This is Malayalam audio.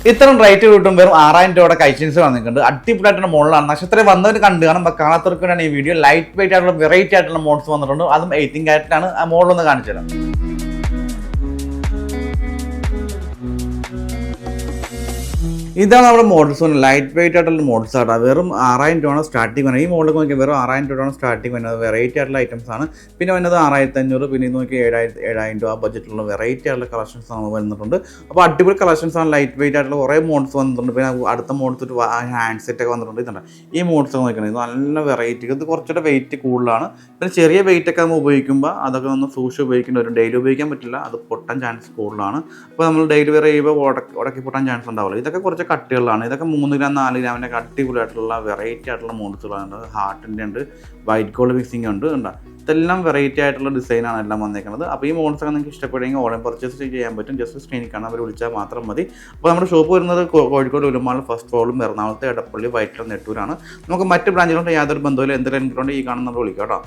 ഇത്തരം റേറ്റ് കിട്ടും വെറും 6000 രൂപയുടെ കൈച്ചൻസ് വന്നിട്ടുണ്ട്. അടിപൊളിയായിട്ടുള്ള മോഡലാണ്. നക്ഷത്രം വന്നവർ കണ്ടു കാണും. കാണാത്തവർക്ക് വേണ്ടിയാണ് ഈ വീഡിയോ. ലൈറ്റ് വെയിറ്റ് ആയിട്ടുള്ള വെറൈറ്റി ആയിട്ടുള്ള മോഡൽസ് വന്നിട്ടുണ്ട്. അതും 18 കാരറ്റിലാണ്. ആ മോഡൽ ഒന്ന് കാണിച്ചു തരാം. ഇതാണ് നമ്മുടെ മോഡൽസ്. ലൈറ്റ് വെയിറ്റ് ആയിട്ടുള്ള മോഡൽസ് ആണ്. വെറും 6000 രൂപയാണ് സ്റ്റാർട്ടിങ് വരുന്നത്. ഈ മോഡൽ നോക്കിയാൽ വെറും 6000 രൂപയാണ് സ്റ്റാർട്ടിങ് വരുന്നത്. വെറൈറ്റി ആയിട്ടുള്ള ഐറ്റംസ് ആണ്. പിന്നെ വരുന്നത് 6500, പിന്നെ ഇത് നോക്കി 7000 രൂപ ബഡ്ജറ്റിലുള്ള വെറൈറ്റി ആയിട്ടുള്ള കളക്ഷൻസ് നമുക്ക് വരുന്നുണ്ട്. അപ്പോൾ അടിപൊളി കളക്ഷൻസ് ആണ്. ലൈറ്റ് വെയിറ്റ് ആയിട്ടുള്ള കുറേ മോഡൽസ് വന്നിട്ടുണ്ട്. പിന്നെ അടുത്ത മോഡൽസ് ഒരു ഹാൻഡ് സെറ്റ് ഒക്കെ വന്നിട്ടുണ്ട്. ഇതുണ്ട് ഈ മോഡൽസ് നോക്കുന്നത്. ഇത് നല്ല വെറൈറ്റി. ഇത് കുറച്ചുകൂടെ വെയിറ്റ് കൂടുതലാണ്. പിന്നെ ചെറിയ വെയിറ്റ് ഒക്കെ നമ്മൾ ഉപയോഗിക്കുമ്പോൾ അതൊക്കെ ഒന്ന് സൂക്ഷിച്ച് ഉപയോഗിക്കേണ്ടി വരും. ഡെയിലി ഉപയോഗിക്കാൻ പറ്റില്ല, അത് പൊട്ടാൻ ചാൻസ് കൂടുതലാണ്. അപ്പോൾ നമ്മൾ ഡെയിലി വെയർ ചെയ്യുമ്പോൾ ഉടക്കി പൊട്ടാൻ ചാൻസ് ഉണ്ടാവില്ല. ഇതൊക്കെ കുറച്ച് കട്ടികളാണ്. ഇതൊക്കെ 3 ഗ്രാം 4 ഗ്രാമിൻ്റെ അടിപൊളിയായിട്ടുള്ള വെറൈറ്റി ആയിട്ടുള്ള മോഡൽസുകളുണ്ട്. ഹാർട്ടിൻ്റെ ഉണ്ട്, വൈറ്റ് ഗോൾഡ് മിക്സിംഗ് ഉണ്ട്. ഇതെല്ലാം വെറൈറ്റി ആയിട്ടുള്ള ഡിസൈനാണ് എല്ലാം വന്നേക്കുന്നത്. അപ്പോൾ ഈ മോഡൽസ് ഒക്കെ നിങ്ങൾക്ക് ഇഷ്ടപ്പെടുമെങ്കിൽ ഓൺലൈൻ പർച്ചേസ് ചെയ്യാൻ പറ്റും. ജസ്റ്റ് സ്ക്രീനിൽ കാണാൻ അവർ വിളിച്ചാൽ മാത്രം മതി. അപ്പോൾ നമ്മുടെ ഷോപ്പ് വരുന്നത് കോഴിക്കോട് ഉലുമാൾ ഫസ്റ്റ് ഫ്ലോറിലും എറണാകുളത്തെ എടപ്പള്ളി വൈറ്റില നെട്ടൂരാണ്. നമുക്ക് മറ്റ് ബ്രാഞ്ചുകളുടെ യാതൊരു ബന്ധമില്ല. എന്തെങ്കിലും ഈ കാണുന്നത് വിളിക്കാം കേട്ടോ.